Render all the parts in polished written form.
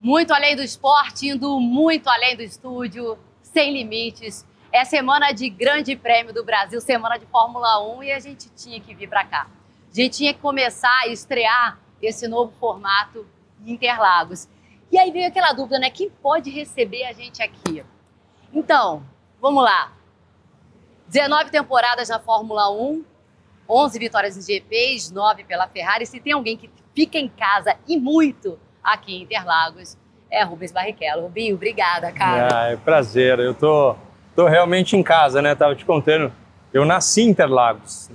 Muito além do esporte, indo muito além do estúdio, sem limites. É semana de Grande Prêmio do Brasil, semana de Fórmula 1 e a gente tinha que vir para cá. A gente tinha que começar a estrear esse novo formato em Interlagos. E aí veio aquela dúvida, né? Quem pode receber a gente aqui? Então, vamos lá. 19 temporadas na Fórmula 1, 11 vitórias em GPs, 9 pela Ferrari. Se tem alguém que fica em casa e muito aqui em Interlagos, é Rubens Barrichello. Rubinho, obrigada, cara. É prazer. Eu tô realmente em casa, né? Tava te contando. Eu nasci em Interlagos,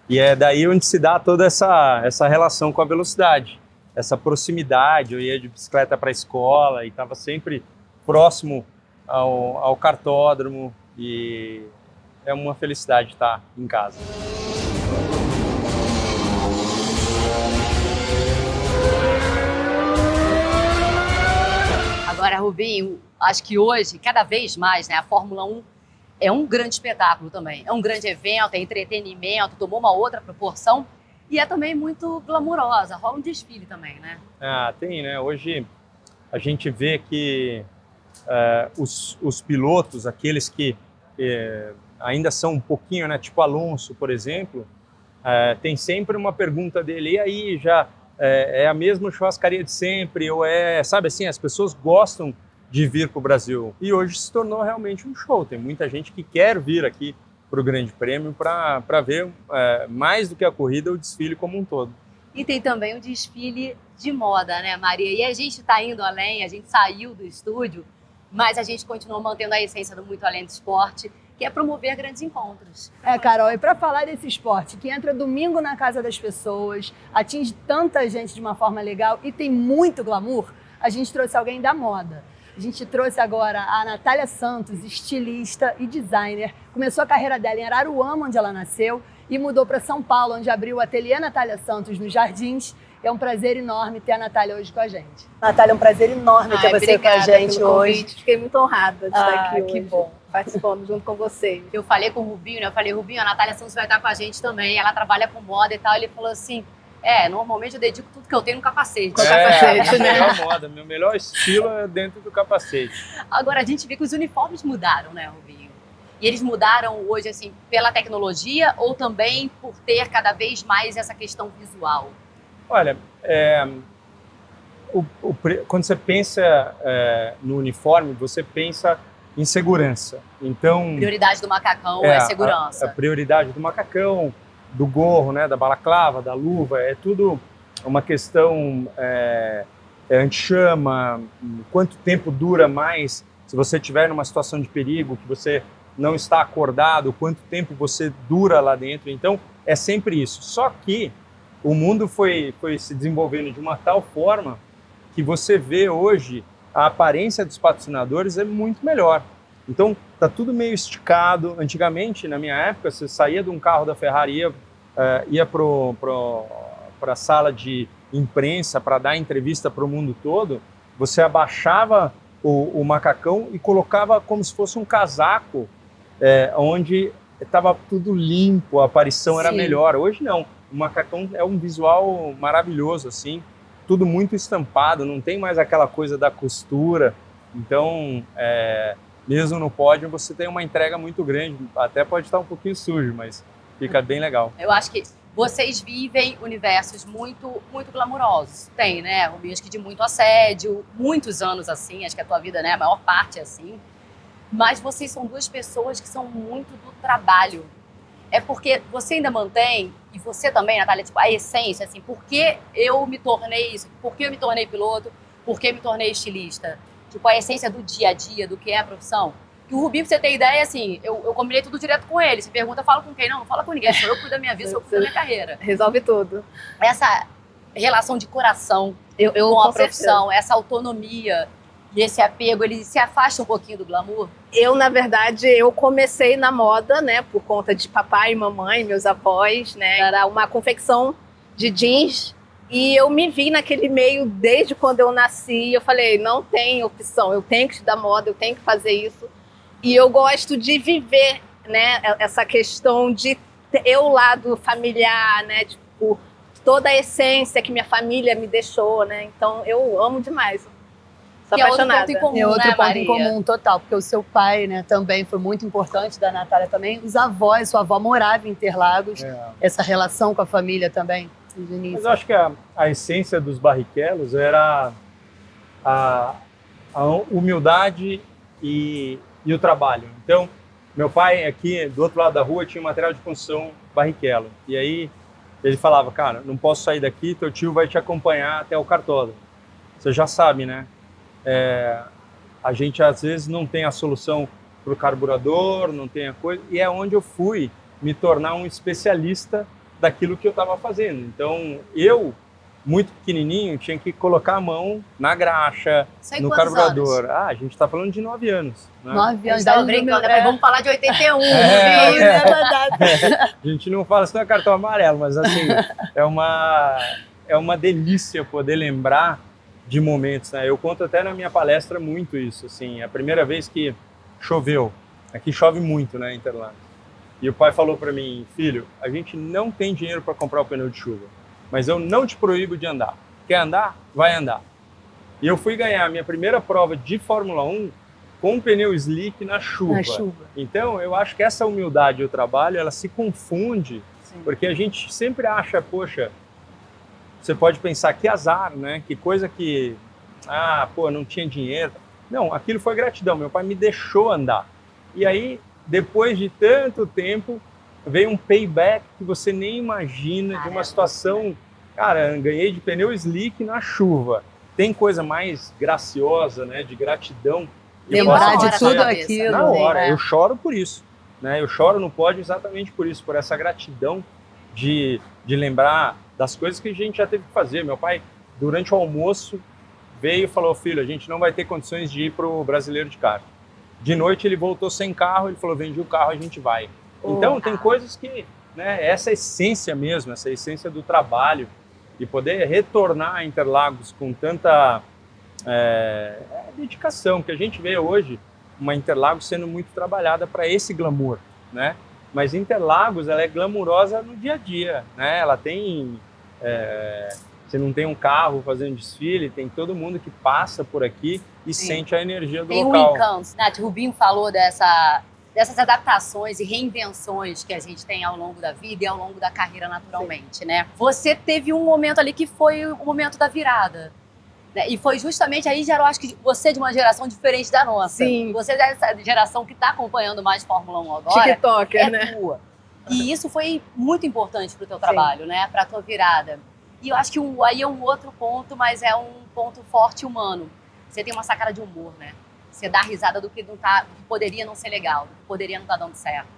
e é daí onde se dá toda essa relação com a velocidade, essa proximidade. Eu ia de bicicleta para a escola e estava sempre próximo ao kartódromo e é uma felicidade estar em casa. Agora, Rubinho, acho que hoje, cada vez mais, né, a Fórmula 1 é um grande espetáculo também. É um grande evento, é entretenimento, tomou uma outra proporção e é também muito glamurosa. Rola um desfile também, né? Ah, tem, né? Hoje a gente vê que os pilotos, aqueles que ainda são um pouquinho, né? Tipo Alonso, por exemplo, tem sempre uma pergunta dele, e aí já é a mesma churrascaria de sempre, ou sabe assim, as pessoas gostam de vir para o Brasil. E hoje se tornou realmente um show. Tem muita gente que quer vir aqui para o Grande Prêmio para ver mais do que a corrida, o desfile como um todo. E tem também o desfile de moda, né, Maria? E a gente está indo além, a gente saiu do estúdio, mas a gente continua mantendo a essência do Muito Além do Esporte, que é promover grandes encontros. Carol, e para falar desse esporte que entra domingo na casa das pessoas, atinge tanta gente de uma forma legal e tem muito glamour, a gente trouxe alguém da moda. A gente trouxe agora a Natália Santos, estilista e designer. Começou a carreira dela em Araruama, onde ela nasceu, e mudou para São Paulo, onde abriu o ateliê Natália Santos nos Jardins. É um prazer enorme ter a Natália hoje com a gente. Natália, é um prazer enorme ter você com a gente hoje. Fiquei muito honrada de estar aqui hoje. Que bom. Participando junto com vocês. Eu falei com o Rubinho, né? Eu falei, Rubinho, a Natália Santos vai estar com a gente também. Ela trabalha com moda e tal. Ele falou assim, normalmente eu dedico tudo que eu tenho no capacete. Capacete, né? Melhor moda, meu melhor estilo é dentro do capacete. Agora, a gente vê que os uniformes mudaram, né, Rubinho? E eles mudaram hoje, assim, pela tecnologia ou também por ter cada vez mais essa questão visual? Olha, quando você pensa no uniforme, você pensa em segurança. Então, prioridade do macacão é segurança. A prioridade do macacão, do gorro, né, da balaclava, da luva, é tudo uma questão anti-chama, quanto tempo dura mais, se você estiver numa situação de perigo, que você não está acordado, quanto tempo você dura lá dentro. Então, é sempre isso. Só que o mundo foi se desenvolvendo de uma tal forma que você vê hoje a aparência dos patrocinadores é muito melhor. Então, tá tudo meio esticado. Antigamente, na minha época, você saía de um carro da Ferrari, ia para a sala de imprensa para dar entrevista para o mundo todo, você abaixava o macacão e colocava como se fosse um casaco, onde estava tudo limpo, a aparição era melhor. Hoje não, o macacão é um visual maravilhoso, assim, tudo muito estampado, não tem mais aquela coisa da costura. Então, mesmo no pódio, você tem uma entrega muito grande, até pode estar um pouquinho sujo, mas fica bem legal. Eu acho que vocês vivem universos muito, muito glamurosos. Tem, né, Rubinho, acho que de muito assédio, muitos anos assim, acho que a tua vida, né, a maior parte é assim. Mas vocês são duas pessoas que são muito do trabalho. É porque você ainda mantém, e você também, Natália, tipo, a essência, assim, por que eu me tornei isso? Por que eu me tornei piloto? Por que eu me tornei estilista? Tipo, a essência do dia a dia, do que é a profissão. E o Rubinho, pra você ter ideia, assim, eu combinei tudo direto com ele. Você pergunta, fala com quem? Não fala com ninguém. Sou eu que cuido da minha vida, sou eu que cuido da minha carreira. Resolve tudo. Essa relação de coração com a profissão, essa autonomia e esse apego, ele se afasta um pouquinho do glamour? Na verdade, eu comecei na moda, né, por conta de papai e mamãe, meus avós, né, era uma confecção de jeans e eu me vi naquele meio desde quando eu nasci. Eu falei, não tem opção, eu tenho que estudar moda, eu tenho que fazer isso. E eu gosto de viver, né, essa questão de ter o lado familiar, né, tipo, toda a essência que minha família me deixou, né, então eu amo demais. Sou Que é outro apaixonada. ponto em comum, É outro né, ponto Maria? em comum total, porque o seu pai, né, também foi muito importante, da Natália também. Os avós, sua avó morava em Interlagos, essa relação com a família também, desde o Mas início. eu acho que a essência dos Barrichellos era a humildade e o trabalho. Então, meu pai aqui do outro lado da rua tinha um material de construção Barrichello. E aí ele falava, cara, não posso sair daqui, teu tio vai te acompanhar até o cartódromo. Você já sabe, né? A gente às vezes não tem a solução para o carburador, não tem a coisa, e é onde eu fui me tornar um especialista daquilo que eu estava fazendo. Então, eu, muito pequenininho, tinha que colocar a mão na graxa, Isso aí, no quantos carburador. anos? A gente está falando de 9 anos. Né? 9 A gente anos, tava daí brincando, meu- né? Vamos falar de 81. É, viu? é verdade. A gente não fala, isso não é cartão amarelo, mas assim, é uma delícia poder lembrar de momentos, né? Eu conto até na minha palestra muito isso, assim, a primeira vez que choveu, aqui chove muito, né, Interlagos, e o pai falou para mim, filho, a gente não tem dinheiro para comprar o pneu de chuva, mas eu não te proíbo de andar, quer andar? Vai andar. E eu fui ganhar a minha primeira prova de Fórmula 1 com um pneu slick na chuva. Na chuva. Então, eu acho que essa humildade e o trabalho, ela se confunde, porque a gente sempre acha, poxa, você pode pensar que azar, né? Que coisa que, não tinha dinheiro. Não, aquilo foi gratidão. Meu pai me deixou andar. E aí, depois de tanto tempo, veio um payback que você nem imagina de uma situação. Cara, ganhei de pneu slick na chuva. Tem coisa mais graciosa, né? De gratidão. E eu Lembrar posso de dizer, tudo cabeça. aquilo. na hora, né? eu choro por isso, né? Eu choro no pódio exatamente por isso, por essa gratidão de lembrar das coisas que a gente já teve que fazer. Meu pai, durante o almoço, veio e falou, filho, a gente não vai ter condições de ir para o Brasileiro de Kart. De noite ele voltou sem carro, ele falou, vendi o carro, a gente vai. Então tem coisas que, né, essa essência mesmo, essa essência do trabalho, e poder retornar a Interlagos com tanta dedicação, que a gente vê hoje uma Interlagos sendo muito trabalhada para esse glamour, né? Mas Interlagos, ela é glamurosa no dia a dia, né? Ela tem... você não tem um carro fazendo desfile, tem todo mundo que passa por aqui e sente a energia do Tem um local. encanto. Nath, o Rubinho falou dessas adaptações e reinvenções que a gente tem ao longo da vida e ao longo da carreira naturalmente, né? Você teve um momento ali que foi o momento da virada. Né? E foi justamente aí, já eu acho que você é de uma geração diferente da nossa. Sim. Você é dessa geração que está acompanhando mais Fórmula 1 agora. TikToker, né? Tua. E isso foi muito importante para o teu trabalho, né? Para a tua virada. E eu acho que aí é um outro ponto, mas é um ponto forte humano. Você tem uma sacada de humor, né? Você dá risada do que poderia não ser legal, do que poderia não estar dando certo.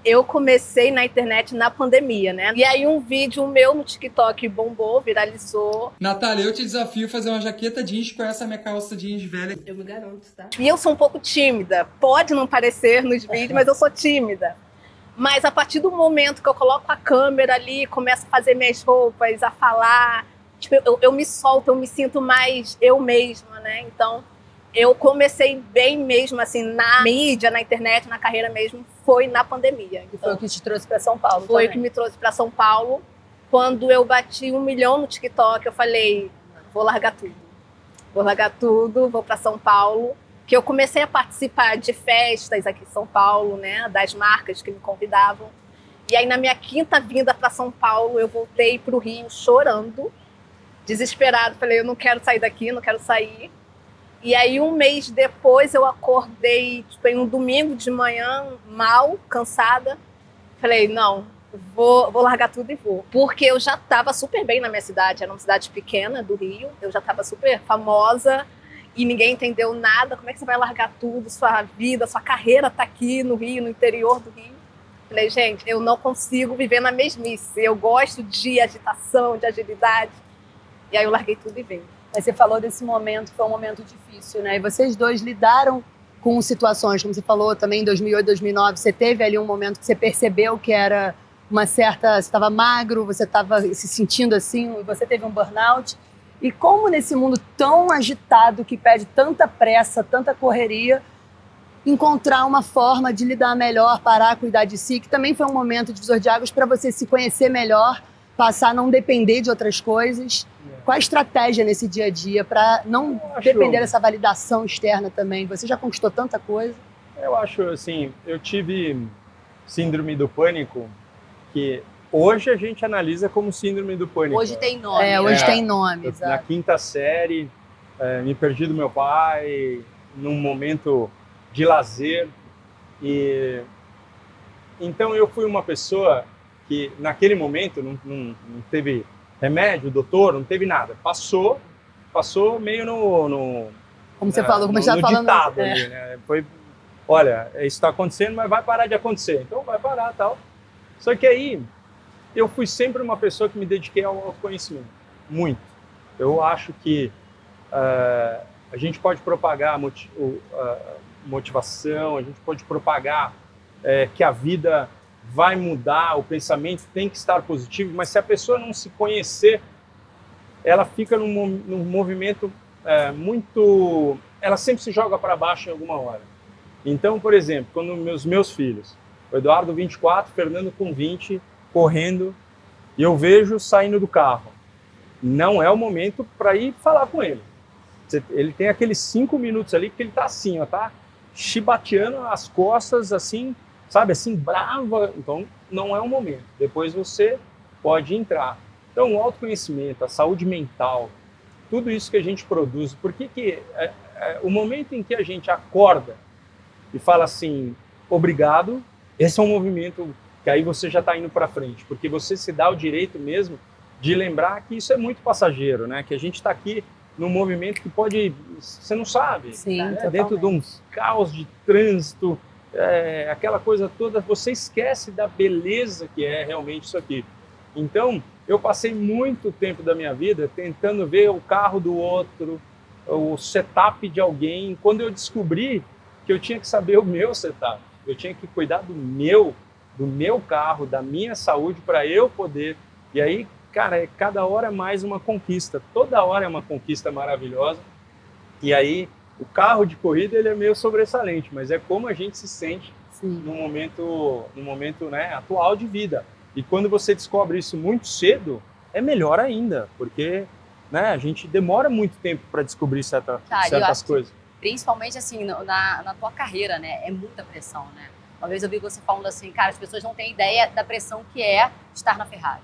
Eu comecei na internet na pandemia, né? E aí um vídeo meu no TikTok bombou, viralizou. Natália, eu te desafio a fazer uma jaqueta jeans com essa minha calça jeans velha. Eu me garanto, tá? E eu sou um pouco tímida. Pode não parecer nos vídeos, mas eu sou tímida. Mas a partir do momento que eu coloco a câmera ali, começo a fazer minhas roupas, a falar, tipo, eu me solto, eu me sinto mais eu mesma, né? Então, eu comecei bem mesmo, assim, na mídia, na internet, na carreira mesmo, foi na pandemia. E foi o que te trouxe para São Paulo Foi o também. que me trouxe para São Paulo. Quando eu bati 1 milhão no TikTok, eu falei, vou largar tudo. Vou largar tudo, vou para São Paulo. Que eu comecei a participar de festas aqui em São Paulo, né? Das marcas que me convidavam. E aí, na minha 5ª vinda para São Paulo, eu voltei para o Rio chorando, desesperado. Falei, eu não quero sair daqui, não quero sair. E aí, 1 mês depois, eu acordei, tipo, em um domingo de manhã, mal, cansada. Falei, não, vou largar tudo e vou. Porque eu já estava super bem na minha cidade, era uma cidade pequena do Rio, eu já estava super famosa e ninguém entendeu nada. Como é que você vai largar tudo, sua vida, sua carreira está aqui no Rio, no interior do Rio? Falei, gente, eu não consigo viver na mesmice, eu gosto de agitação, de agilidade. E aí eu larguei tudo e vim. Mas você falou desse momento, foi um momento difícil, né? E vocês dois lidaram com situações, como você falou também em 2008, 2009, você teve ali um momento que você percebeu que era uma certa... Você estava magro, você estava se sentindo assim, e você teve um burnout. E como nesse mundo tão agitado, que pede tanta pressa, tanta correria, encontrar uma forma de lidar melhor, parar, cuidar de si, que também foi um momento divisor de águas para você se conhecer melhor, passar a não depender de outras coisas. Qual a estratégia nesse dia a dia para não depender dessa validação externa também? Você já conquistou tanta coisa. Eu acho assim, eu tive síndrome do pânico que hoje a gente analisa como síndrome do pânico. Hoje tem nome. Hoje tem nome, Na quinta série, me perdi do meu pai num momento de lazer. E então eu fui uma pessoa que naquele momento não teve remédio, doutor, não teve nada. Passou meio no como você falou, como a gente estava falando. Ditado ali, né? Foi, olha, isso está acontecendo, mas vai parar de acontecer. Então vai parar, tal. Só que aí eu fui sempre uma pessoa que me dediquei ao autoconhecimento, muito. Eu acho que a gente pode propagar motivação, a gente pode propagar que a vida vai mudar, o pensamento tem que estar positivo, mas se a pessoa não se conhecer, ela fica num movimento muito... Ela sempre se joga para baixo em alguma hora. Então, por exemplo, quando meus filhos, o Eduardo 24, Fernando com 20, correndo, e eu vejo saindo do carro, não é o momento para ir falar com ele. Ele tem aqueles 5 minutos ali que ele tá assim, ó, tá chibateando as costas, assim, sabe, assim, brava. Então, não é o momento. Depois você pode entrar. Então, o autoconhecimento, a saúde mental, tudo isso que a gente produz, porque o momento em que a gente acorda e fala assim, obrigado, esse é um movimento que aí você já está indo para frente, porque você se dá o direito mesmo de lembrar que isso é muito passageiro, né? Que a gente está aqui num movimento que pode, você não sabe, sim, né? Dentro de um caos de trânsito, aquela coisa toda, você esquece da beleza que é realmente isso aqui. Então, eu passei muito tempo da minha vida tentando ver o carro do outro, o setup de alguém, quando eu descobri que eu tinha que saber o meu setup, eu tinha que cuidar do meu carro, da minha saúde, para eu poder. E aí, cara, cada hora é mais uma conquista, toda hora é uma conquista maravilhosa. E aí, o carro de corrida ele é meio sobressalente, mas é como a gente se sente no momento, né, atual de vida. E quando você descobre isso muito cedo, é melhor ainda, porque, né, a gente demora muito tempo para descobrir certas coisas. Principalmente assim, na tua carreira, né? É muita pressão, né? Uma vez eu vi você falando assim, cara, as pessoas não têm ideia da pressão que é estar na Ferrari.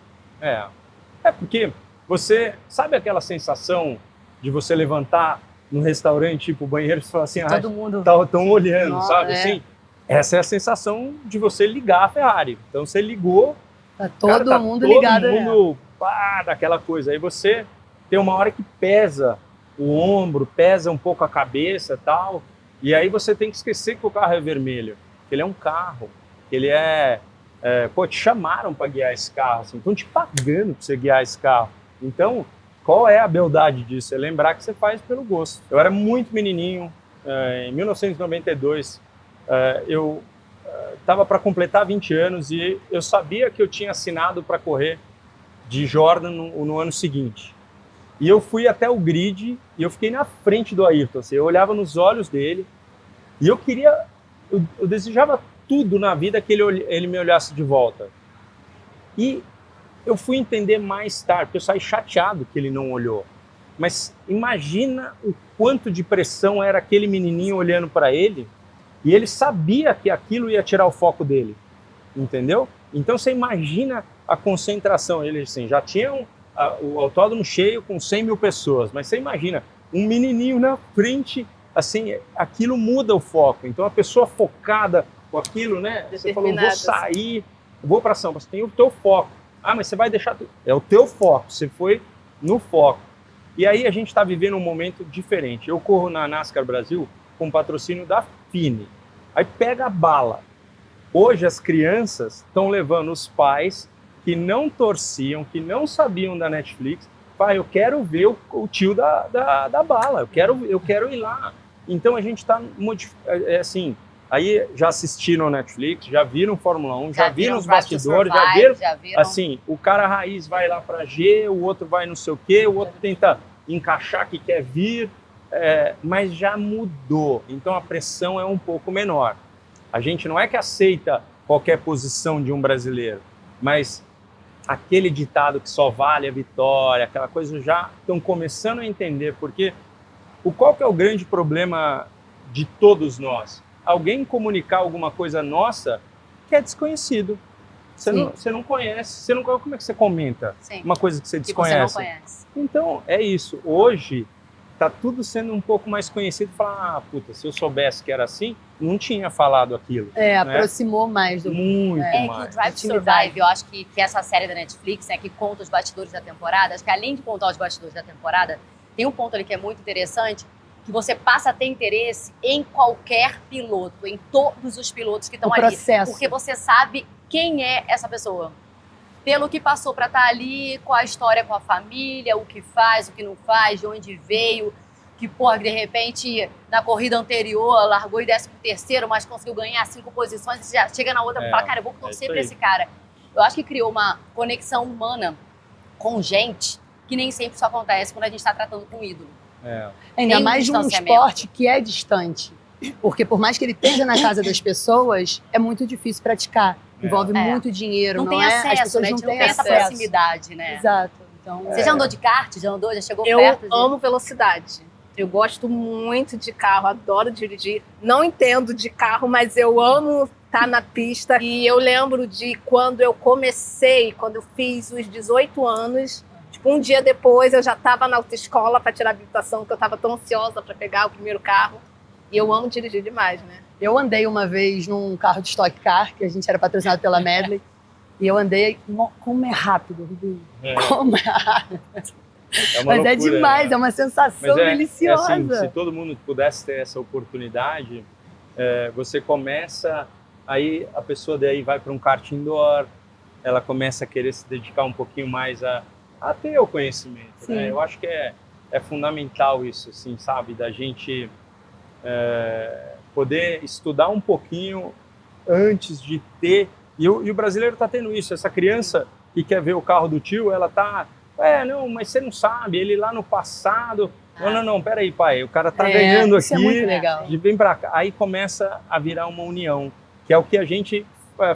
Porque você sabe aquela sensação de você levantar no restaurante, tipo, o banheiro, e falar assim, todo mundo estão olhando, sabe? Assim, essa é a sensação de você ligar a Ferrari. Então você ligou, tá todo mundo ligado, todo mundo, daquela coisa. Aí você tem uma hora que pesa o ombro, pesa um pouco a cabeça e tal, e aí você tem que esquecer que o carro é vermelho, que ele é um carro, que ele te chamaram para guiar esse carro, assim, estão te pagando para você guiar esse carro. Então, qual é a beldade disso? É lembrar que você faz pelo gosto. Eu era muito menininho, em 1992, eu estava para completar 20 anos e eu sabia que eu tinha assinado para correr de Jordan no ano seguinte. E eu fui até o grid e eu fiquei na frente do Ayrton. Assim, eu olhava nos olhos dele e eu desejava tudo na vida que ele me olhasse de volta. E eu fui entender mais tarde, porque eu saí chateado que ele não olhou. Mas imagina o quanto de pressão era aquele menininho olhando para ele e ele sabia que aquilo ia tirar o foco dele, entendeu? Então você imagina a concentração. Ele assim, já tinha o autódromo cheio com 100 mil pessoas, mas você imagina um menininho na frente, assim, aquilo muda o foco. Então a pessoa focada com aquilo, né? Você falou, vou sair, vou para São Paulo, você tem o teu foco. Mas você vai deixar... É o teu foco, você foi no foco. E aí a gente está vivendo um momento diferente. Eu corro na NASCAR Brasil com patrocínio da Fini. Aí pega a bala. Hoje as crianças estão levando os pais que não torciam, que não sabiam da Netflix. Pai, eu quero ver o tio da bala, eu quero ir lá. Então a gente está assim, aí já assistiram Netflix, já viram Fórmula 1, já viram os bastidores, já viram assim, o cara raiz vai lá para G, o outro vai não sei o quê, o outro tenta encaixar que quer vir, mas já mudou. Então a pressão é um pouco menor. A gente não é que aceita qualquer posição de um brasileiro, mas aquele ditado que só vale a vitória, aquela coisa, já estão começando a entender, porque qual que é o grande problema de todos nós? Alguém comunicar alguma coisa nossa que é desconhecido. Você não conhece, como é que você comenta uma coisa que você desconhece? Que você não conhece. Então, é isso. Hoje, tá tudo sendo um pouco mais conhecido. Falar, puta, se eu soubesse que era assim, não tinha falado aquilo. Né? Aproximou mais do... Muito que mais. o Drive to Survive, eu acho que essa série da Netflix, né, que conta os bastidores da temporada, acho que além de contar os bastidores da temporada, tem um ponto ali que é muito interessante, que você passa a ter interesse em qualquer piloto, em todos os pilotos que estão ali. Processo. Porque você sabe quem é essa pessoa. Pelo que passou para estar ali, qual a história com a família, o que faz, o que não faz, de onde veio, que, porra, de repente, na corrida anterior, largou em 13º, mas conseguiu ganhar 5 posições, e já chega na outra e fala, cara, eu vou torcer para esse cara. Eu acho que criou uma conexão humana com gente que nem sempre isso acontece quando a gente está tratando com um ídolo. Ainda mais de um esporte que é distante. Porque por mais que ele esteja na casa das pessoas, é muito difícil praticar. Envolve muito dinheiro, não tem acesso, As pessoas né? não tem têm essa proximidade, né? Exato. Então, Você já andou de kart? Já andou? Já chegou Eu perto? amo velocidade. Eu gosto muito de carro, adoro dirigir. Não entendo de carro, mas eu amo estar na pista. E eu lembro de quando eu fiz os 18 anos, tipo, um dia depois eu já estava na autoescola para tirar a habilitação, que eu estava tão ansiosa para pegar o primeiro carro. E eu amo dirigir demais, né? Eu andei uma vez num carro de Stock Car, que a gente era patrocinado pela Medley, e eu andei... Como é rápido, Rubinho! Como é rápido! Mas é demais, é uma sensação deliciosa. Assim, se todo mundo pudesse ter essa oportunidade, você começa, aí a pessoa daí vai para um kart indoor, ela começa a querer se dedicar um pouquinho mais a ter o conhecimento. Né? Eu acho que é fundamental isso, assim, sabe? Da gente poder estudar um pouquinho antes de ter... E o brasileiro está tendo isso, essa criança que quer ver o carro do tio, ela tá... não, mas você não sabe, ele lá no passado... Não, peraí, pai, o cara tá ganhando aqui, é muito legal. Vem pra cá. Aí começa a virar uma união, que é o que a gente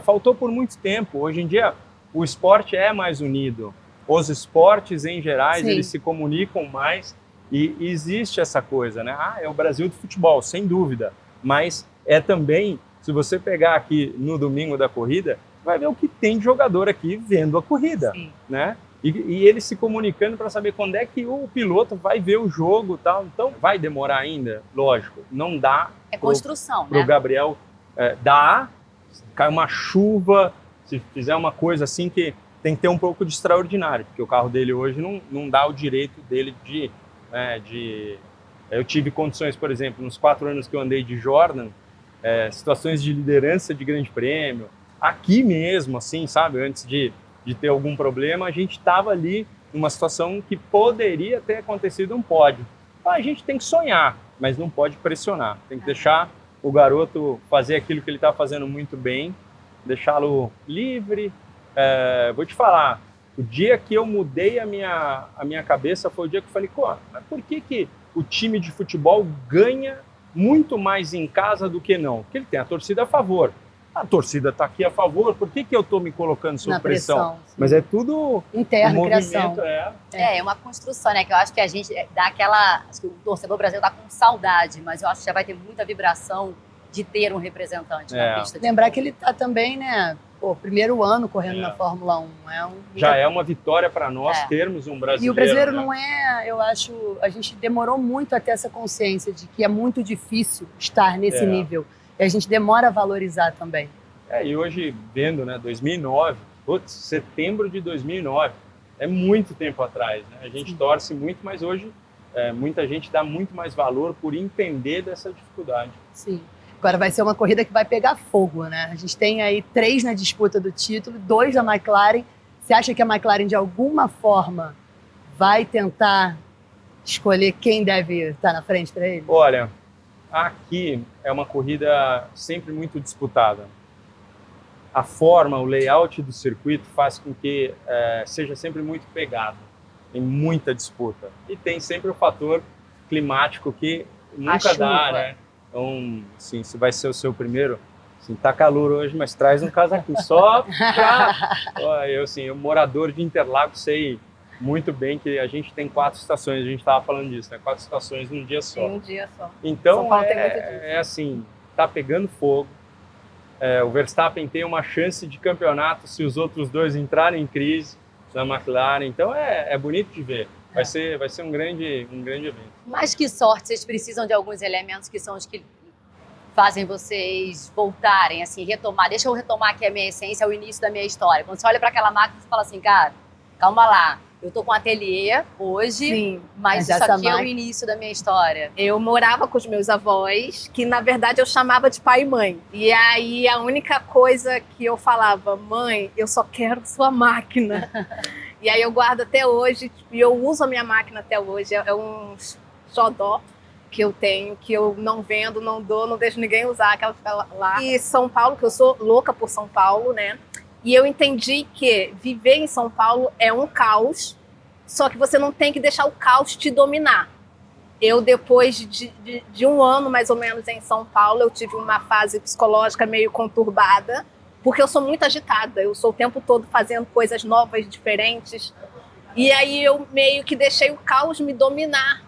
faltou por muito tempo. Hoje em dia, o esporte é mais unido. Os esportes, em gerais, eles se comunicam mais e existe essa coisa, né? É o Brasil do futebol, sem dúvida. Mas é também, se você pegar aqui no domingo da corrida, vai ver o que tem de jogador aqui vendo a corrida, né? E eles se comunicando para saber quando é que o piloto vai ver o jogo e tal. Então, vai demorar ainda? Lógico, não dá. É construção, pro Gabriel, cai uma chuva, se fizer uma coisa assim que tem que ter um pouco de extraordinário, porque o carro dele hoje não dá o direito dele de... Eu tive condições, por exemplo, nos 4 anos que eu andei de Jordan, situações de liderança de grande prêmio, aqui mesmo, assim, sabe, antes de ter algum problema, a gente estava ali numa situação que poderia ter acontecido um pódio. A gente tem que sonhar, mas não pode pressionar. Tem que deixar o garoto fazer aquilo que ele está fazendo muito bem, deixá-lo livre. Vou te falar, o dia que eu mudei a minha cabeça foi o dia que eu falei, mas por que o time de futebol ganha muito mais em casa do que não? Porque ele tem a torcida a favor. A torcida está aqui a favor, por que eu estou me colocando sob pressão? Mas é tudo interno, criação. É uma construção, né? Que eu acho que a gente dá aquela... Acho que o torcedor brasileiro está com saudade, mas eu acho que já vai ter muita vibração de ter um representante na pista. Lembrar que ele está também, né? Primeiro ano correndo na Fórmula 1. Já é uma vitória para nós termos um brasileiro. E o brasileiro não eu acho... A gente demorou muito a ter essa consciência de que é muito difícil estar nesse nível. E a gente demora a valorizar também. E hoje, vendo, né, 2009, setembro de 2009, é muito tempo atrás, né? A gente torce muito, mas hoje muita gente dá muito mais valor por entender dessa dificuldade. Sim. Agora vai ser uma corrida que vai pegar fogo, né? A gente tem aí 3 na disputa do título, 2 da McLaren. Você acha que a McLaren, de alguma forma, vai tentar escolher quem deve estar na frente para ele? Olha... Aqui é uma corrida sempre muito disputada. A forma, o layout do circuito faz com que seja sempre muito pegado. Tem muita disputa. E tem sempre o fator climático que nunca dá, né? Então, assim, se vai ser o seu primeiro Assim, tá calor hoje, mas traz um casaquinho só pra... eu morador de Interlagos, sei muito bem que a gente tem 4 estações, a gente estava falando disso, né? 4 estações num dia só. Em um dia só. Então, São Paulo tem muito disso. é assim, tá pegando fogo. O Verstappen tem uma chance de campeonato se os outros dois entrarem em crise na McLaren. Então, é bonito de ver. Vai ser um grande evento. Mas que sorte, vocês precisam de alguns elementos que são os que fazem vocês voltarem, assim, retomar. Deixa eu retomar aqui a minha essência, o início da minha história. Quando você olha para aquela máquina, você fala assim, cara, calma lá. Eu tô com um ateliê hoje, Sim, mas isso aqui é o início da minha história. Eu morava com os meus avós, que na verdade eu chamava de pai e mãe. E aí a única coisa que eu falava, mãe, eu só quero sua máquina. E aí eu guardo até hoje, e eu uso a minha máquina até hoje. É um xodó que eu tenho, que eu não vendo, não dou, não deixo ninguém usar, que ela fica lá. E São Paulo, que eu sou louca por São Paulo, né? E eu entendi que viver em São Paulo é um caos, só que você não tem que deixar o caos te dominar. Eu, depois de um ano, mais ou menos, em São Paulo, eu tive uma fase psicológica meio conturbada, porque eu sou muito agitada, eu sou o tempo todo fazendo coisas novas, diferentes. E aí eu meio que deixei o caos me dominar,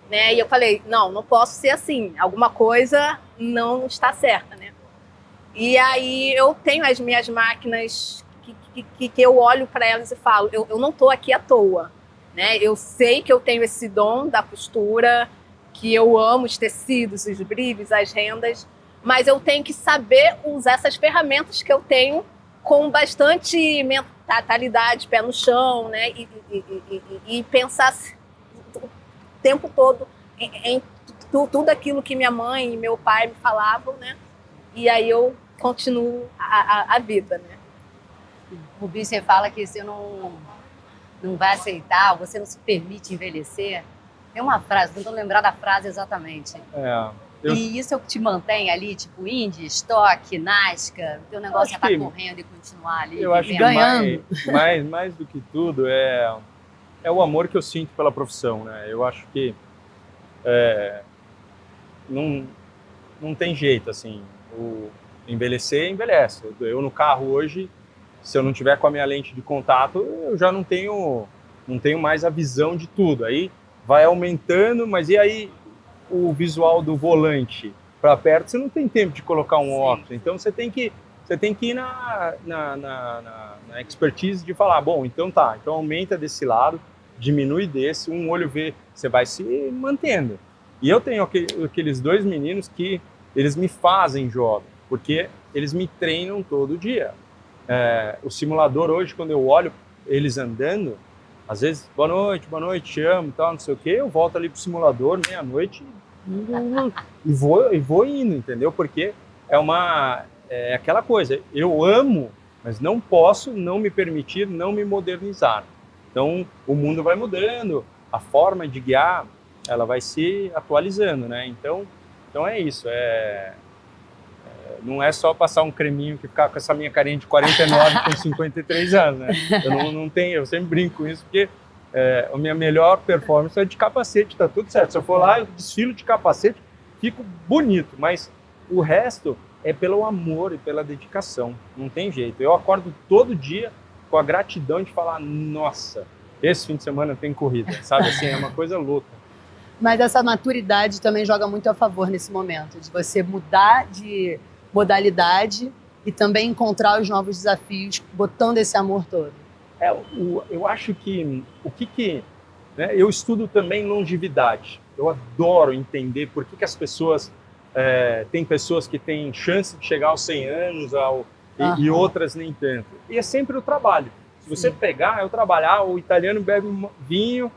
né? E eu falei, não posso ser assim, alguma coisa não está certa, né? E aí eu tenho as minhas máquinas que eu olho para elas e falo, eu não estou aqui à toa, né? Eu sei que eu tenho esse dom da costura, que eu amo os tecidos, os brilhos, as rendas, mas eu tenho que saber usar essas ferramentas que eu tenho com bastante mentalidade, pé no chão, né? E pensar o tempo todo em tudo aquilo que minha mãe e meu pai me falavam, né? E aí eu continuo a vida, né? Rubi, você fala que você não vai aceitar, você não se permite envelhecer. Tem uma frase, não estou lembrando da frase exatamente. E isso é o que te mantém ali, tipo Indy, Stock, NASCAR, o teu negócio é estar correndo e continuar ali. Eu acho que ganhando. Mais do que tudo é o amor que eu sinto pela profissão, né? Eu acho que não tem jeito, assim, envelhecer, envelhece. Eu no carro hoje, se eu não tiver com a minha lente de contato, eu já não tenho mais a visão de tudo. Aí vai aumentando, mas e aí o visual do volante para perto, você não tem tempo de colocar um óculos. Então você tem que ir na expertise de falar, bom, então tá, então aumenta desse lado, diminui desse, um olho vê, você vai se mantendo. E eu tenho aqueles 2 meninos que eles me fazem jovem, porque eles me treinam todo dia. O simulador hoje, quando eu olho eles andando, às vezes, boa noite, te amo, tal, não sei o quê, eu volto ali pro simulador, meia-noite, e vou indo, entendeu? Porque é aquela coisa, eu amo, mas não posso não me permitir, não me modernizar. Então, o mundo vai mudando, a forma de guiar, ela vai se atualizando, né? Então é isso, não é só passar um creminho que ficar com essa minha carinha de 49 com 53 anos, né? Eu sempre brinco com isso, porque a minha melhor performance é de capacete, tá tudo certo. Se eu for lá, eu desfilo de capacete, fico bonito, mas o resto é pelo amor e pela dedicação, não tem jeito. Eu acordo todo dia com a gratidão de falar, nossa, esse fim de semana tem corrida, sabe? Assim, é uma coisa louca. Mas essa maturidade também joga muito a favor nesse momento, de você mudar de modalidade e também encontrar os novos desafios, botando esse amor todo. Eu acho que né, eu estudo também longevidade. Eu adoro entender por que as pessoas tem pessoas que têm chance de chegar aos 100 anos e outras nem tanto. E é sempre o trabalho. Se você pegar, eu trabalhar, o italiano bebe vinho,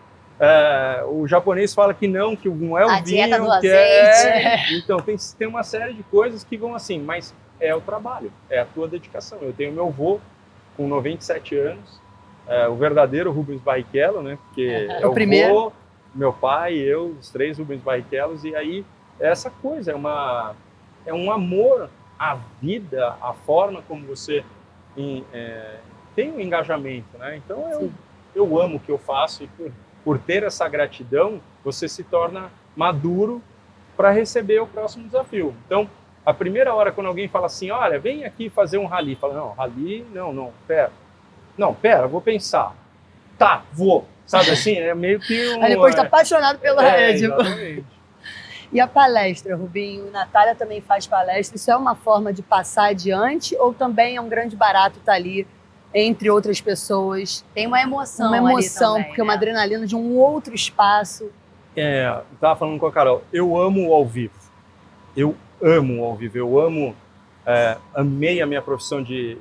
o japonês fala que não é o vinho, dieta do que azeite. Então tem uma série de coisas que vão assim, mas é o trabalho, é a tua dedicação. Eu tenho meu avô com 97 anos, o verdadeiro Rubens Barrichello, né? Porque é o primeiro. Vô, meu pai, eu, os 3 Rubens Barrichellos, e aí essa coisa é um amor à vida, à forma como você tem um engajamento, né? Então eu amo o que eu faço e por ter essa gratidão, você se torna maduro para receber o próximo desafio. Então, A primeira hora, quando alguém fala assim, olha, vem aqui fazer um rally. Fala, não, rally, não, pera. Não, pera, vou pensar. Tá, vou. Sabe assim, é meio que um... Aí depois tá apaixonado pelo rally. Exatamente. E a palestra, Rubinho? Natália também faz palestra. Isso é uma forma de passar adiante ou também é um grande barato estar ali entre outras pessoas? Tem uma emoção Uma ali emoção, também, porque é uma né? adrenalina de um outro espaço. Eu tava falando com a Carol, eu amo o ao vivo. Eu amo o ao vivo, eu amo, amei a minha profissão de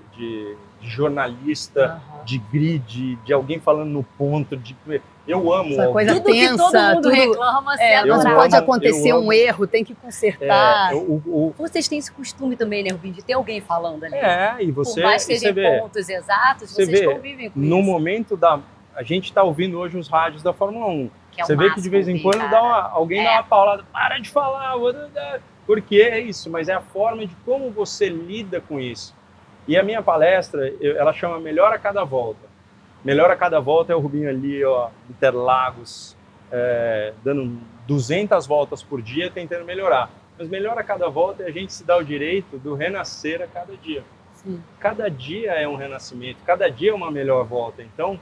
jornalista, de grid, de alguém falando no ponto, eu amo Essa o ao coisa vivo. Tudo que todo tensa, mundo tudo- reclama, você É, não adora. pode amo, acontecer eu um amo. erro, tem que consertar. Vocês têm esse costume também, né, Rubinho, de ter alguém falando ali. E Por você, mais que e você sejam vê, pontos exatos, você vocês vê, convivem com no isso. momento da... A gente está ouvindo hoje os rádios da Fórmula 1. Que é o Você vê que máximo de vez em ouvir, quando cara. alguém dá uma paulada, para de falar, porque é isso, mas é a forma de como você lida com isso. E a minha palestra, ela chama Melhor a Cada Volta. Melhor a Cada Volta é o Rubinho ali, ó, Interlagos, dando 200 voltas por dia, tentando melhorar. Mas melhor a cada volta é a gente se dar o direito do renascer a cada dia. Sim. Cada dia é um renascimento, cada dia é uma melhor volta. Então,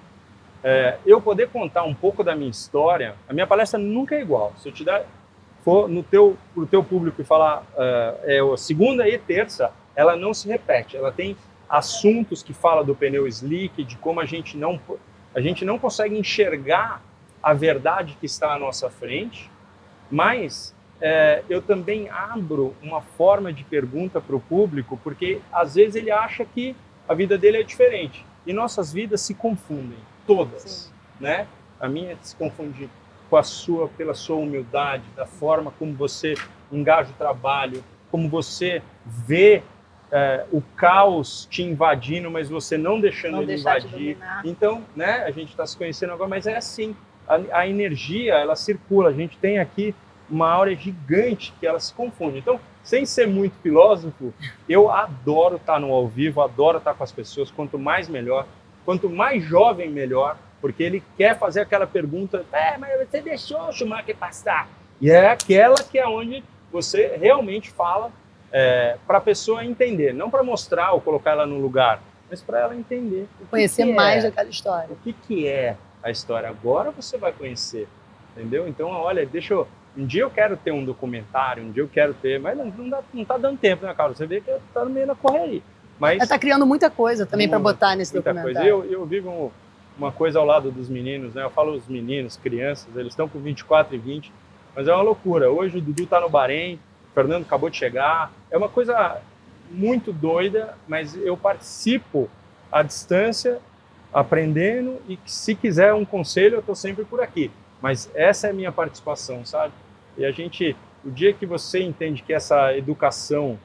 eu poder contar um pouco da minha história, a minha palestra nunca é igual. Se eu te for pro teu público e falar segunda e terça, ela não se repete. Ela tem assuntos que falam do pneu slick, de como a gente não consegue enxergar a verdade que está à nossa frente, mas eu também abro uma forma de pergunta para o público, porque às vezes ele acha que a vida dele é diferente. E nossas vidas se confundem, todas, né? A minha se confunde pela sua humildade, da forma como você engaja o trabalho, como você vê o caos te invadindo, mas você não deixando ele invadir. Então, né, a gente está se conhecendo agora, mas é assim, a energia, ela circula, a gente tem aqui uma aura gigante que ela se confunde. Então, sem ser muito filósofo, eu adoro estar no ao vivo, adoro estar com as pessoas, quanto mais melhor, quanto mais jovem melhor, porque ele quer fazer aquela pergunta, mas você deixou o Schumacher passar? E é aquela que é onde você realmente fala para a pessoa entender, não para mostrar ou colocar ela no lugar, mas para ela entender. Conhecer mais daquela história. O que é a história? Agora você vai conhecer, entendeu? Então, olha, um dia eu quero ter um documentário, um dia eu quero ter, mas não tá dando tempo, né, Carlos? Você vê que tá no meio da correria. Mas Ela tá criando muita coisa também para botar nesse muita documentário. coisa. Eu vivo uma coisa ao lado dos meninos, né? Eu falo os meninos, crianças, eles estão com 24 e 20, mas é uma loucura. Hoje o Dudu tá no Bahrein, o Fernando acabou de chegar. É uma coisa muito doida, mas eu participo à distância, aprendendo, e se quiser um conselho, eu tô sempre por aqui. Mas essa é a minha participação, sabe? E o dia que você entende que essa educação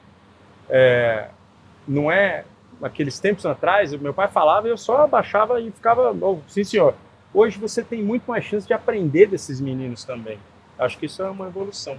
não é aqueles tempos atrás, meu pai falava e eu só abaixava e ficava, sim senhor. Hoje você tem muito mais chance de aprender desses meninos também. Acho que isso é uma evolução.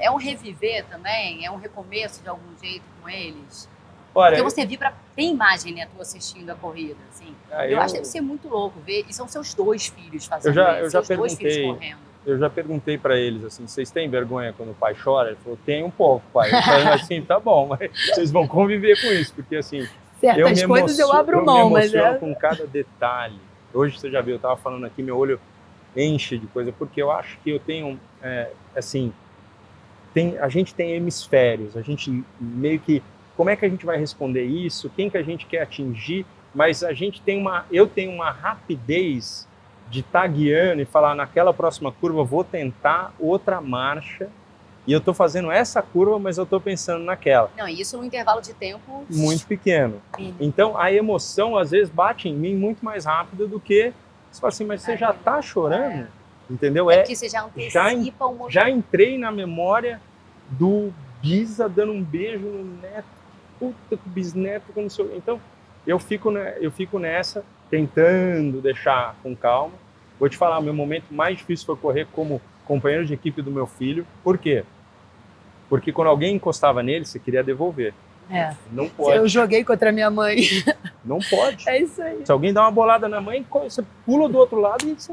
É um reviver também? É um recomeço de algum jeito com eles? Olha, Porque você viu tem imagem, né, tu assistindo a corrida, assim. Eu acho que deve ser muito louco ver. E são seus 2 filhos fazendo isso. Eu já seus 2 filhos perguntei. correndo. Eu já perguntei para eles assim, vocês têm vergonha quando o pai chora? Ele falou, tem um pouco, pai. Eu falei assim, tá bom, mas vocês vão conviver com isso, porque assim, Certas coisas eu abro mão, mas me emociono com cada detalhe. Hoje você já viu, eu tava falando aqui, meu olho enche de coisa, porque eu acho que eu tenho, assim, a gente tem hemisférios, a gente meio que, como é que a gente vai responder isso, quem que a gente quer atingir, mas eu tenho uma rapidez de estar guiando e falar, naquela próxima curva vou tentar outra marcha, e eu estou fazendo essa curva, mas eu estou pensando naquela. Não, e isso num intervalo de tempo Muito pequeno. Então, a emoção, às vezes, bate em mim muito mais rápido do que... Você fala assim, mas você já está chorando? Entendeu? porque você já antecipa o movimento. Já entrei na memória do Bisa dando um beijo no neto. Puta, que bisneto, como sou. Então, eu fico nessa, tentando deixar com calma. Vou te falar, o meu momento mais difícil foi correr como companheiro de equipe do meu filho. Por quê? Porque quando alguém encostava nele, você queria devolver. Não pode. Eu joguei contra a minha mãe. Não pode. É isso aí. Se alguém dá uma bolada na mãe, você pula do outro lado e você...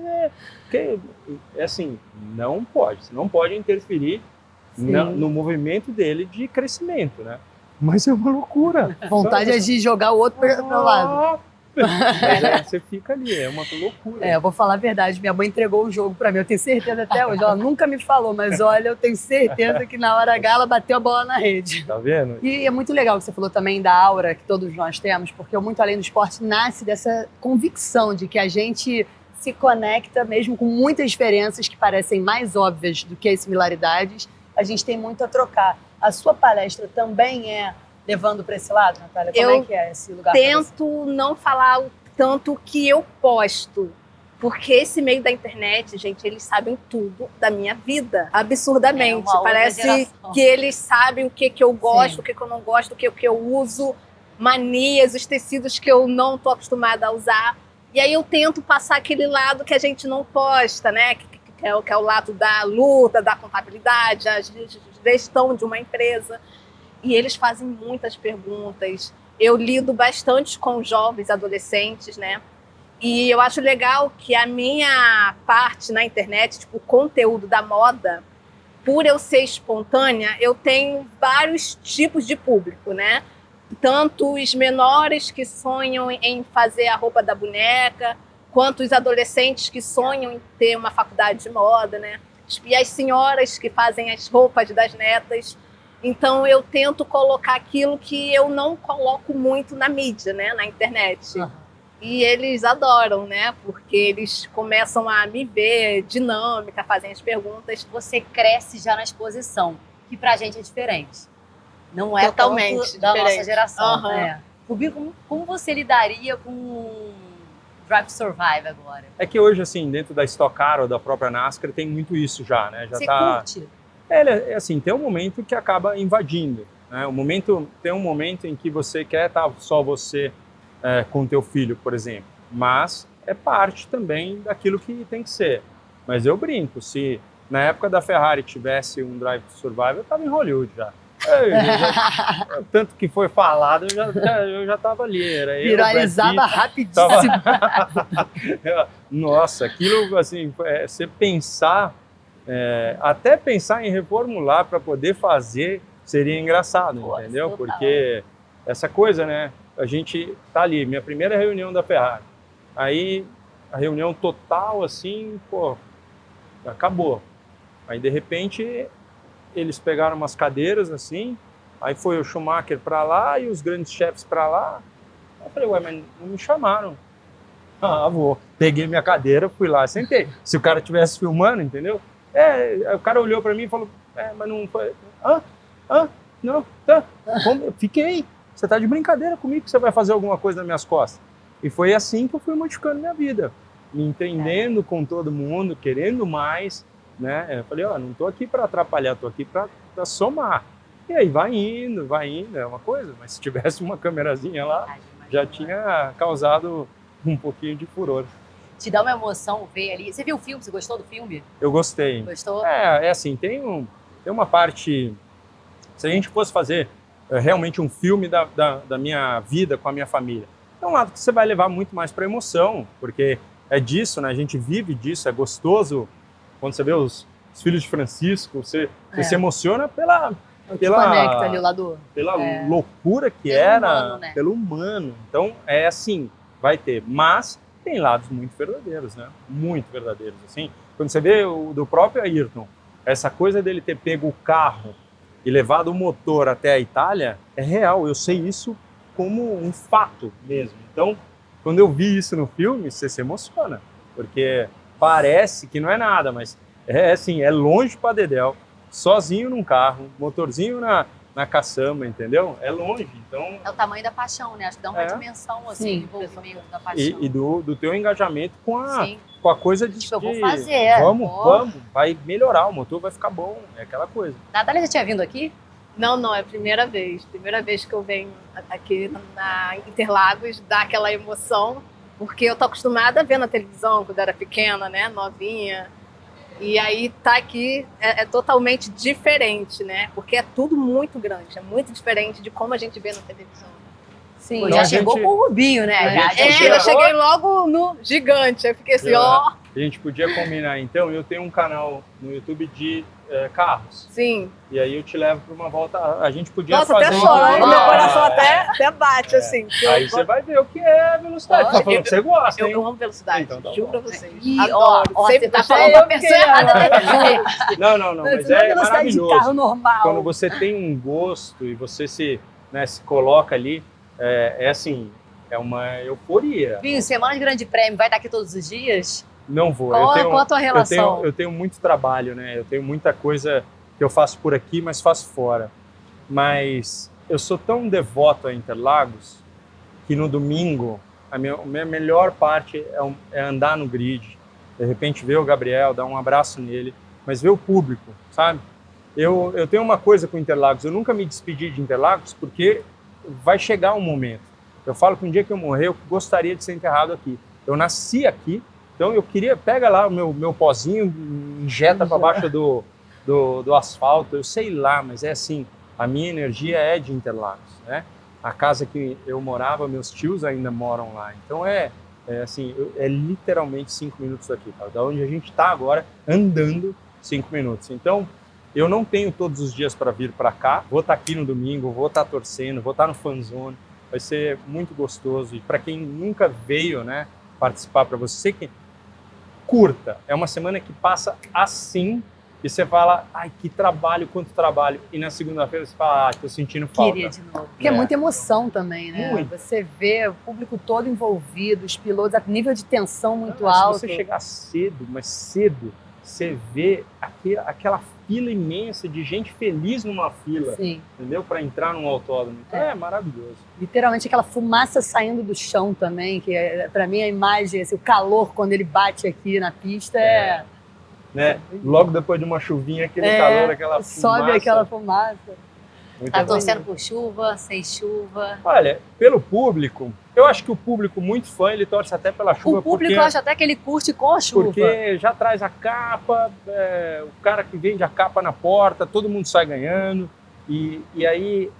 É assim, não pode. Você não pode interferir no movimento dele de crescimento, né? Mas é uma loucura. Vontade é de jogar o outro para o lado. Mas você fica ali, é uma loucura. Eu vou falar a verdade, minha mãe entregou o jogo pra mim, eu tenho certeza até hoje, ela nunca me falou, mas olha, eu tenho certeza que na hora H ela bateu a bola na rede. Tá vendo? E é muito legal que você falou também da aura que todos nós temos, porque o Muito Além do Esporte nasce dessa convicção de que a gente se conecta mesmo com muitas diferenças que parecem mais óbvias do que as similaridades, a gente tem muito a trocar. A sua palestra também é levando para esse lado, Natália? Como é que é esse lugar? Tento não falar o tanto que eu posto, porque esse meio da internet, gente, eles sabem tudo da minha vida, absurdamente. Parece que eles sabem o que eu gosto, o que eu não gosto, o que eu uso, manias, os tecidos que eu não tô acostumada a usar. E aí eu tento passar aquele lado que a gente não posta, né? Que é o lado da luta, da contabilidade, a gestão de uma empresa. E eles fazem muitas perguntas. Eu lido bastante com jovens, adolescentes, né? E eu acho legal que a minha parte na internet, tipo, o conteúdo da moda, por eu ser espontânea, eu tenho vários tipos de público, né? Tanto os menores que sonham em fazer a roupa da boneca, quanto os adolescentes que sonham em ter uma faculdade de moda, né? E as senhoras que fazem as roupas das netas. Então, eu tento colocar aquilo que eu não coloco muito na mídia, né? Na internet. E eles adoram, né? Porque eles começam a me ver dinâmica, fazem as perguntas. Você cresce já na exposição, que pra gente é diferente. Não é totalmente tanto da diferente. nossa geração. É. Como você lidaria com Drive to Survive agora? É que hoje, assim, dentro da Stock Car ou da própria NASCAR, tem muito isso já, né? Já você tá... curte? É assim, tem um momento que acaba invadindo, né? Tem um momento em que você quer estar só você com o teu filho, por exemplo, mas é parte também daquilo que tem que ser. Mas eu brinco, se na época da Ferrari tivesse um Drive to Survive, eu estava em Hollywood já. Tanto que foi falado, eu já estava ali. Viralizava rapidíssimo. Nossa, aquilo, assim, você pensar... até pensar em reformular para poder fazer seria engraçado, entendeu? Total. Porque essa coisa, né? A gente tá ali, minha primeira reunião da Ferrari. Aí a reunião total, assim, pô, acabou. Aí de repente eles pegaram umas cadeiras assim, aí foi o Schumacher para lá e os grandes chefes para lá. Eu falei, ué, mas não me chamaram. Vou. Peguei minha cadeira, fui lá, sentei. Se o cara estivesse filmando, entendeu? O cara olhou para mim e falou, mas não foi... Não, tá. Fiquei. Você tá de brincadeira comigo que você vai fazer alguma coisa nas minhas costas. E foi assim que eu fui modificando minha vida. Me entendendo com todo mundo, querendo mais, né? Eu falei, não tô aqui para atrapalhar, tô aqui para somar. E aí vai indo, é uma coisa. Mas se tivesse uma câmerazinha lá, já tinha causado um pouquinho de furor. Te dá uma emoção ver ali. Você viu o filme? Você gostou do filme? Eu gostei. Gostou? É assim, tem uma parte... Se a gente fosse fazer realmente um filme da minha vida com a minha família, é um lado que você vai levar muito mais para emoção, porque é disso, né? A gente vive disso, é gostoso. Quando você vê os filhos de Francisco, você se emociona pela conecta ali o lado... pela loucura que pelo era, humano, né? pelo humano. Então, é assim, vai ter. Mas tem lados muito verdadeiros, né? Muito verdadeiros, assim. Quando você vê do próprio Ayrton, essa coisa dele ter pego o carro e levado o motor até a Itália, é real. Eu sei isso como um fato mesmo. Então, quando eu vi isso no filme, você se emociona. Porque parece que não é nada, mas é assim, é longe para dedéu, sozinho num carro, motorzinho na caçamba, entendeu? É longe, então... É o tamanho da paixão, né? Acho que dá uma dimensão, assim, do envolvimento da paixão. E do teu engajamento com a coisa de... Tipo, eu vou fazer. Vamos, vai melhorar, o motor vai ficar bom, é aquela coisa. Natália, já tinha vindo aqui? Não, é a primeira vez. Primeira vez que eu venho aqui na Interlagos, dá aquela emoção, porque eu tô acostumada a ver na televisão quando era pequena, né, novinha. E aí tá aqui é totalmente diferente, né? Porque é tudo muito grande, é muito diferente de como a gente vê na televisão. Sim. Pô, Então, já a chegou gente- com o Rubinho, né? Eu cheguei logo no gigante, eu fiquei assim, ó, A gente podia combinar. Então, eu tenho um canal no YouTube de carros. sim. E aí eu te levo para uma volta. A gente podia Nossa, fazer... até chora, Ah, meu coração É. até bate, assim. Aí você vai ver o que é velocidade. Tá falando que você gosta, hein? Eu amo velocidade, Então tá juro bom. pra vocês. E, Adoro. ó, Sempre você tá gostei. falando pra pessoa errada, né? Não, mas Isso não é velocidade de carro maravilhoso. normal. Quando você tem um gosto e você se coloca ali, é assim, é uma euforia. Rubinho, semana de grande prêmio, vai estar aqui todos os dias? Não vou. Qual a tua relação? Eu tenho muito trabalho, né? Eu tenho muita coisa que eu faço por aqui, mas faço fora. Mas eu sou tão devoto a Interlagos que no domingo a minha melhor parte é andar no grid, de repente ver o Gabriel, dar um abraço nele, mas ver o público, sabe? Eu tenho uma coisa com Interlagos, eu nunca me despedi de Interlagos porque vai chegar um momento. Eu falo que um dia que eu morrer, eu gostaria de ser enterrado aqui. Eu nasci aqui, então eu queria, pega lá o meu pozinho, injeta para baixo do asfalto, eu sei lá, mas é assim, a minha energia é de Interlagos, né? A casa que eu morava, meus tios ainda moram lá, então é literalmente 5 minutos daqui, cara. Da onde a gente está agora, andando 5 minutos. Então, eu não tenho todos os dias para vir para cá, vou estar aqui no domingo, vou estar torcendo, vou estar no fanzone, vai ser muito gostoso. E para quem nunca veio, né, participar, para você que curta, é uma semana que passa assim, e você fala, ai, que trabalho, quanto trabalho. E na segunda-feira você fala, tô sentindo falta. Queria de novo. Porque é muita emoção também, né? Muito. Você vê o público todo envolvido, os pilotos, a nível de tensão muito Ah, alto. Se você chegar cedo, mas cedo, você vê aquela fila imensa de gente feliz numa fila, Sim. entendeu? Para entrar num autódromo. Então é maravilhoso. Literalmente aquela fumaça saindo do chão também, que para mim a imagem, assim, o calor quando ele bate aqui na pista Né? Logo depois de uma chuvinha, aquele calor, aquela fumaça. sobe aquela fumaça. Muito Tá bom. torcendo por chuva, sem chuva? Olha, pelo público, eu acho que o público muito fã, ele torce até pela chuva. O público porque, acha até que ele curte com a chuva. porque já traz a capa, o cara que vende a capa na porta, todo mundo sai ganhando. E aí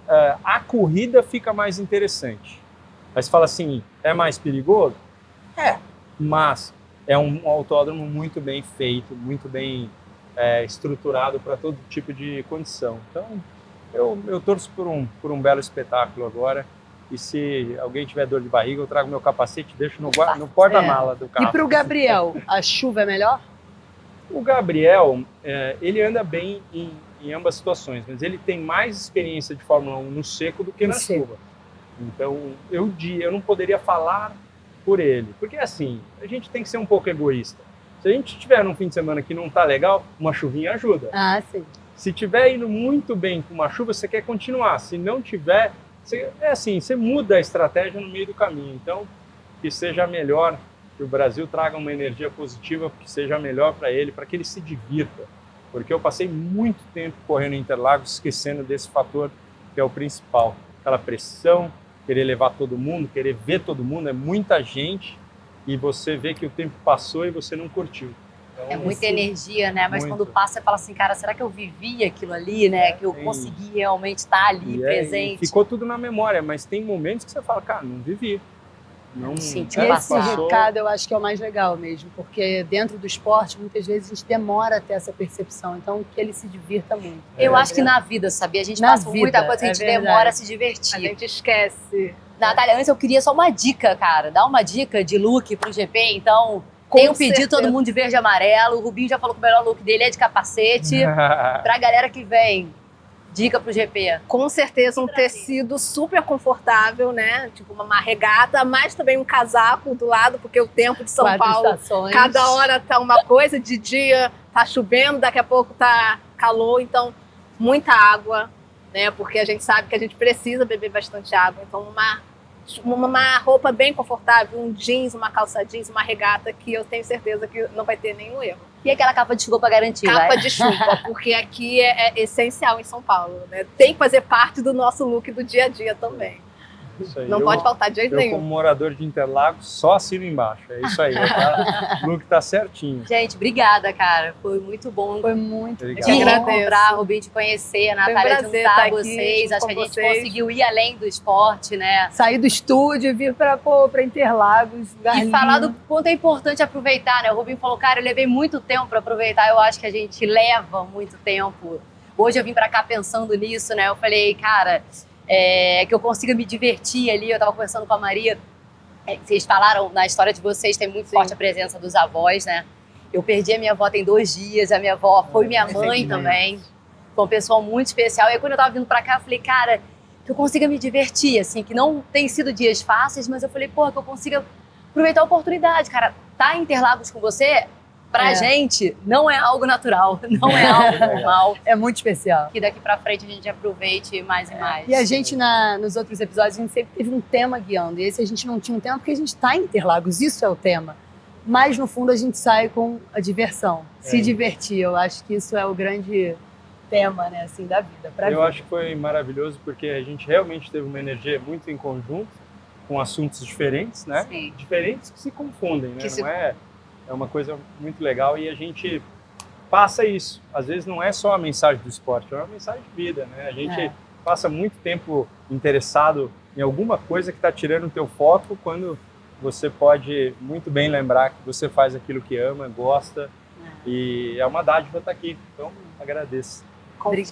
a corrida fica mais interessante. Aí você fala assim, é mais perigoso? Mas é um autódromo muito bem feito, muito bem estruturado para todo tipo de condição. Então, eu torço por um belo espetáculo agora. E se alguém tiver dor de barriga, eu trago meu capacete e deixo no porta-mala do carro. E para o Gabriel, a chuva é melhor? O Gabriel, ele anda bem em ambas situações, mas ele tem mais experiência de Fórmula 1 no seco do que na chuva. Então, eu não poderia falar por ele. Porque, assim, a gente tem que ser um pouco egoísta. Se a gente tiver num fim de semana que não tá legal, uma chuvinha ajuda. Ah, sim. Se tiver indo muito bem com uma chuva, você quer continuar. Se não tiver, você muda a estratégia no meio do caminho. Então, que seja melhor, que o Brasil traga uma energia positiva, que seja melhor para ele, para que ele se divirta. Porque eu passei muito tempo correndo em Interlagos, esquecendo desse fator que é o principal. Aquela pressão, querer levar todo mundo, querer ver todo mundo, é muita gente, e você vê que o tempo passou e você não curtiu. Então, É muita energia, né? Mas Muito. quando passa, você fala assim, cara, será que eu vivi aquilo ali, né? Que eu sim. consegui realmente estar ali, e presente. e ficou tudo na memória, mas tem momentos que você fala, cara, não vivi. Não Sentiu E Sim, esse passou. recado eu acho que é o mais legal mesmo, porque dentro do esporte, muitas vezes a gente demora a ter essa percepção, então que ele se divirta muito. Eu acho que na vida, sabia? A gente Na passa por muita vida, coisa, a gente é verdade. demora a se A divertir. gente esquece. Natália, antes eu queria só uma dica, cara. Dá uma dica de look pro GP, então. Com Tem um pedido, certeza. todo mundo de verde e amarelo. O Rubinho já falou que o melhor look dele é de capacete. Pra galera que vem, dica pro GP. Com certeza um tecido super confortável, né? Tipo uma regata, mas também um casaco do lado, porque o tempo de São 4 Paulo, estações. cada hora tá uma coisa, de dia tá chovendo, daqui a pouco tá calor, então muita água, né? Porque a gente sabe que a gente precisa beber bastante água, então uma roupa bem confortável, um jeans, uma calça jeans, uma regata, que eu tenho certeza que não vai ter nenhum erro. E aquela capa de chuva pra garantir, Capa vai? de chuva, porque aqui é essencial em São Paulo, né? Tem que fazer parte do nosso look do dia a dia também. Isso aí. Não pode faltar de jeito Eu, nenhum. como morador de Interlagos, só assino embaixo. É isso aí. O Luke tá certinho. Gente, obrigada, cara. Foi muito bom Foi muito Obrigado. te Eu agradeço. reencontrar, Rubim, te conhecer, a Foi um Natália, prazer juntar estar aqui vocês. junto Acho que a com gente vocês. conseguiu ir além do esporte, né? Sair do estúdio e vir para Interlagos, lugar E falar lindo. do quanto é importante aproveitar, né? O Rubim falou, cara, eu levei muito tempo para aproveitar. Eu acho que a gente leva muito tempo. Hoje eu vim para cá pensando nisso, né? Eu falei, cara, que eu consiga me divertir ali. Eu tava conversando com a Maria. Vocês falaram, na história de vocês, tem muito forte a presença dos avós, né? Eu perdi a minha avó tem 2 dias. A minha avó foi minha mãe também. Foi uma pessoa muito especial. E aí, quando eu tava vindo para cá, eu falei, cara, que eu consiga me divertir, assim, que não tem sido dias fáceis, mas eu falei, porra, que eu consiga aproveitar a oportunidade, cara. Tá em Interlagos com você, pra gente, não é algo natural, não é algo normal. É muito especial. Que daqui pra frente a gente aproveite mais e mais. E a gente, nos outros episódios, a gente sempre teve um tema guiando. E esse a gente não tinha um tema porque a gente está em Interlagos, isso é o tema. Mas, no fundo, a gente sai com a diversão. Se divertir, eu acho que isso é o grande tema, né, assim, da vida. Eu acho que foi maravilhoso porque a gente realmente teve uma energia muito em conjunto, com assuntos diferentes, né? Sim. Diferentes que se confundem, né? Que se- Não é uma coisa muito legal e a gente passa isso. Às vezes não é só a mensagem do esporte, é uma mensagem de vida, né? A gente passa muito tempo interessado em alguma coisa que está tirando o teu foco quando você pode muito bem lembrar que você faz aquilo que ama, gosta e é uma dádiva estar aqui. Então, agradeço.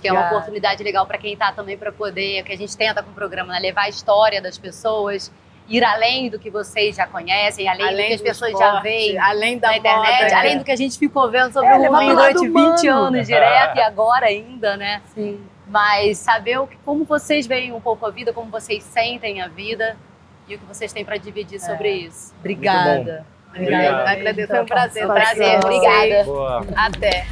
Que é uma oportunidade legal para quem tá também para poder, que a gente tenta com o programa, né, levar a história das pessoas, ir além do que vocês já conhecem, além do que as do pessoas esporte, já veem além da na internet, moda, além do que a gente ficou vendo sobre o levar Rubim pro lado durante 20 humano. anos direto e agora ainda, né? Sim. Mas saber como vocês veem um pouco a vida, como vocês sentem a vida e o que vocês têm para dividir sobre isso. Obrigada. Obrigado. Agradeço, foi um prazer. Foi um prazer, estar aqui com obrigada. vocês. Boa. Até.